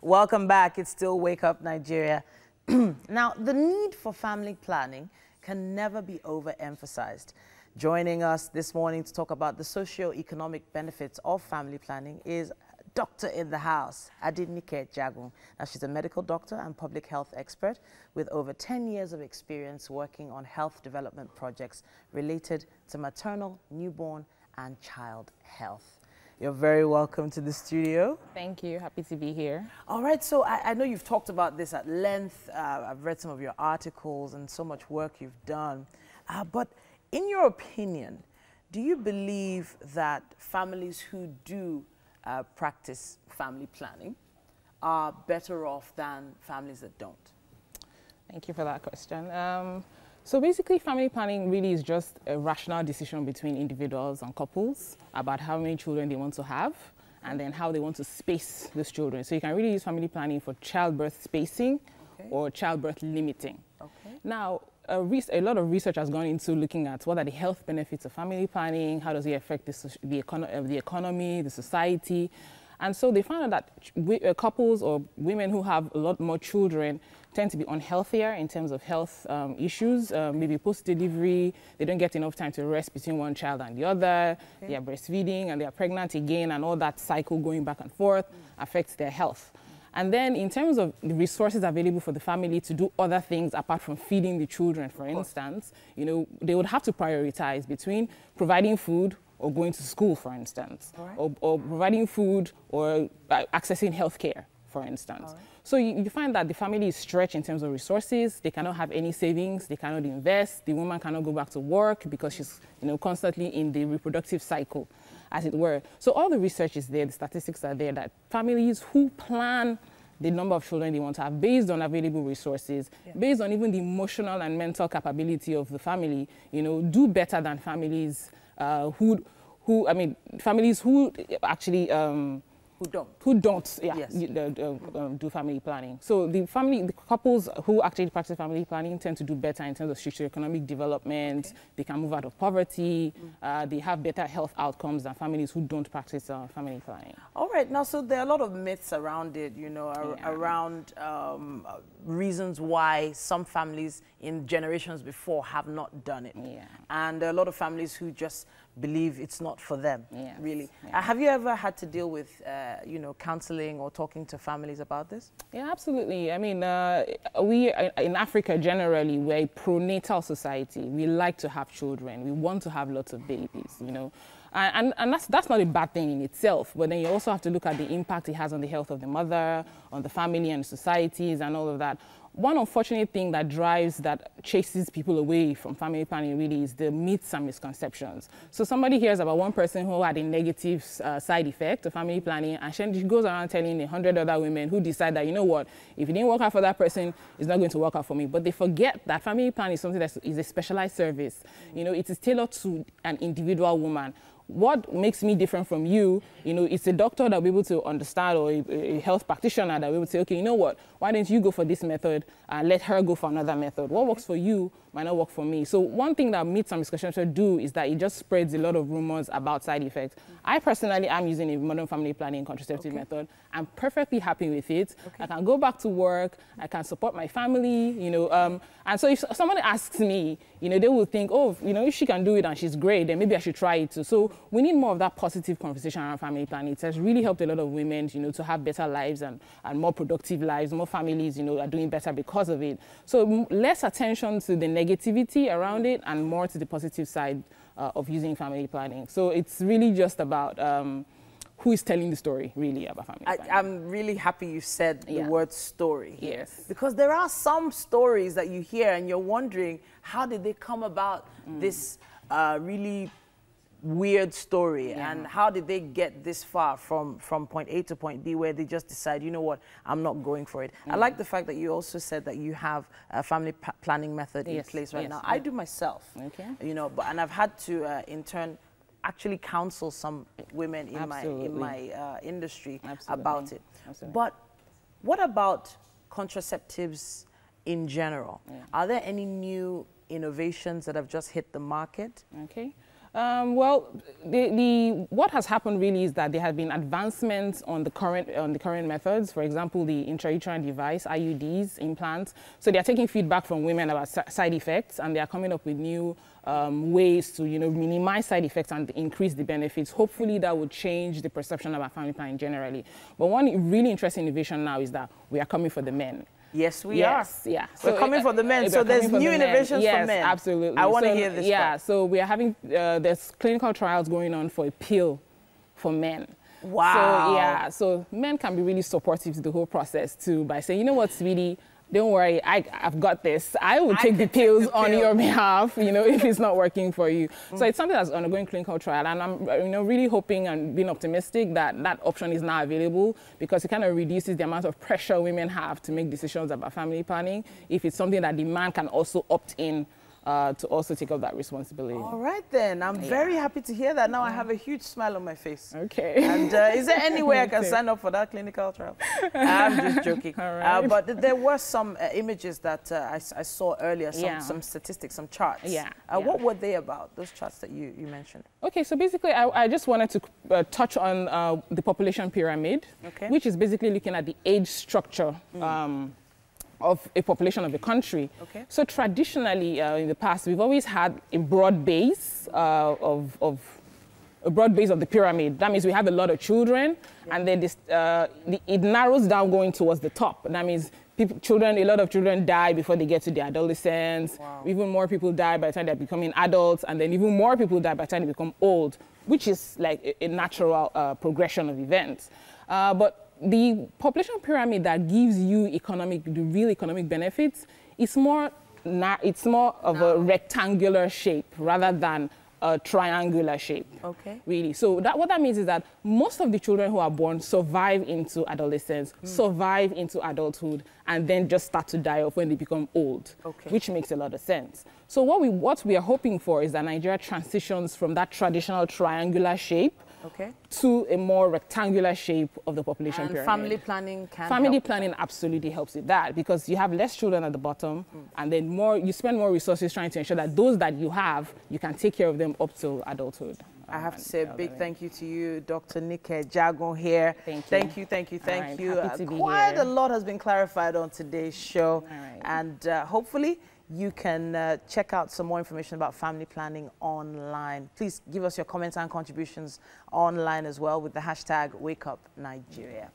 Welcome back. It's still Wake Up Nigeria. Now, the need for family planning can never be overemphasized. Joining us this morning to talk about the socio-economic benefits of family planning is Doctor in the house, Adinike Jagun. Now, she's a medical doctor and public health expert with over 10 years of experience working on health development projects related to maternal, newborn, and child health. You're very welcome to the studio. Thank you. Happy to be here. All right. So I know you've talked about this at length. I've read some of your articles and so much work you've done. But in your opinion, do you believe that families who do practice family planning are better off than families that don't? Thank you for that question. So basically, family planning really is just a rational decision between individuals and couples about how many children they want to have and then how they want to space those children. So you can really use family planning for childbirth spacing or childbirth limiting. Now, a lot of research has gone into looking at what are the health benefits of family planning, how does it affect the economy, the society. And so they found out that couples or women who have a lot more children tend to be unhealthier in terms of health issues, maybe post-delivery, they don't get enough time to rest between one child and the other, they are breastfeeding and they are pregnant again, and all that cycle going back and forth affects their health. And then in terms of the resources available for the family to do other things apart from feeding the children, for instance, you know, they would have to prioritize between providing food or going to school, for instance, or providing food or accessing healthcare, for instance. So you find that the family is stretched in terms of resources. They cannot have any savings. They cannot invest. The woman cannot go back to work because she's, you know, constantly in the reproductive cycle, as it were. So all the research is there. The statistics are there that families who plan the number of children they want to have based on available resources, based on even the emotional and mental capability of the family, you know, do better than families families who actually who don't do family planning. So the couples who actually practice family planning tend to do better in terms of socioeconomic development. They can move out of poverty. They have better health outcomes than families who don't practice family planning. All right. Now, so there are a lot of myths around it, you know, around reasons why some families in generations before have not done it. And there are a lot of families who just believe it's not for them, really. Have you ever had to deal with, you know, counseling or talking to families about this? Yeah, absolutely. I mean, we in Africa generally, we're a pronatal society. We like to have children. We want to have lots of babies, you know. And that's not a bad thing in itself, but then you also have to look at the impact it has on the health of the mother, on the family and societies and all of that. One unfortunate thing that chases people away from family planning really is the myths and misconceptions. So somebody hears about one person who had a negative side effect of family planning, and she goes around telling 100 other women who decide that, you know what, if it didn't work out for that person, it's not going to work out for me. But they forget that family planning is something that is a specialized service. You know, it is tailored to an individual woman. What makes me different from you, you know, it's a doctor that will be able to understand, or a health practitioner that will be able to say, okay, you know what, why don't you go for this method and let her go for another method? What works for you might not work for me. So one thing that myths and misconceptions do is that it just spreads a lot of rumors about side effects. I personally am using a modern family planning contraceptive method. I'm perfectly happy with it. I can go back to work. I can support my family, you know. And so if someone asks me, you know, they will think, oh, you know, if she can do it and she's great, then maybe I should try it too. So we need more of that positive conversation around family planning. It has really helped a lot of women, you know, to have better lives and more productive lives. More families, you know, are doing better because of it. So less attention to the negativity around it and more to the positive side of using family planning. So it's really just about who is telling the story, really, about family planning. I'm really happy you said the word story here. Because there are some stories that you hear and you're wondering, how did they come about this really weird story, and how did they get this far from point A to point B where they just decide, you know what, I'm not going for it. I like the fact that you also said that you have a family planning method in place right now. I do myself, you know, and I've had to in turn actually counsel some women in my industry about it. But what about contraceptives in general? Are there any new innovations that have just hit the market? Well, what has happened really is that there have been advancements on the current methods. For example, the intrauterine device, IUDs, implants. So they are taking feedback from women about side effects, and they are coming up with new ways to, minimize side effects and increase the benefits. Hopefully, that would change the perception about family planning generally. But one really interesting innovation now is that we are coming for the men. Yes, we are. Yeah. We're coming for the men. So there's new innovations for men. Yes, absolutely. I want to hear this. Yeah. Part. So we are having there's clinical trials going on for a pill for men. Wow. So yeah. So men can be really supportive to the whole process too by saying, you know what, sweetie, don't worry, I've got this. I will take the pills on your behalf, if it's not working for you. So it's something that's undergoing clinical trial, and I'm, really hoping and being optimistic that that option is now available, because it kind of reduces the amount of pressure women have to make decisions about family planning if it's something that the man can also opt in to also take up that responsibility. All right then, I'm very happy to hear that. Now I have a huge smile on my face. Okay. And is there any way I can sign up for that clinical trial? I'm just joking. All right. But there were some images that I saw earlier, some statistics, some charts. Yeah. What were they about, those charts that you mentioned? Okay, so basically I just wanted to touch on the population pyramid, which is basically looking at the age structure of a population of a country. So traditionally, in the past, we've always had a broad base of the pyramid. That means we have a lot of children, and then it narrows down going towards the top. That means a lot of children die before they get to their adolescence. Wow. Even more people die by the time they're becoming adults, and then even more people die by the time they become old, which is like a natural progression of events. But the population pyramid that gives you the real economic benefits is more of a rectangular shape rather than a triangular shape. Really. So what that means is that most of the children who are born survive into adolescence, survive into adulthood, and then just start to die off when they become old, which makes a lot of sense. So what we are hoping for is that Nigeria transitions from that traditional triangular shape to a more rectangular shape of the population pyramid. Family planning planning absolutely helps with that, because you have less children at the bottom, and then you spend more resources trying to ensure that those that you have, you can take care of them up to adulthood. I have to say a big thank you to you, Dr. Nike Ejeagor here. Thank you. Thank you. Quite a lot has been clarified on today's show, and hopefully you can check out some more information about family planning online. Please give us your comments and contributions online as well with the hashtag WakeUpNigeria.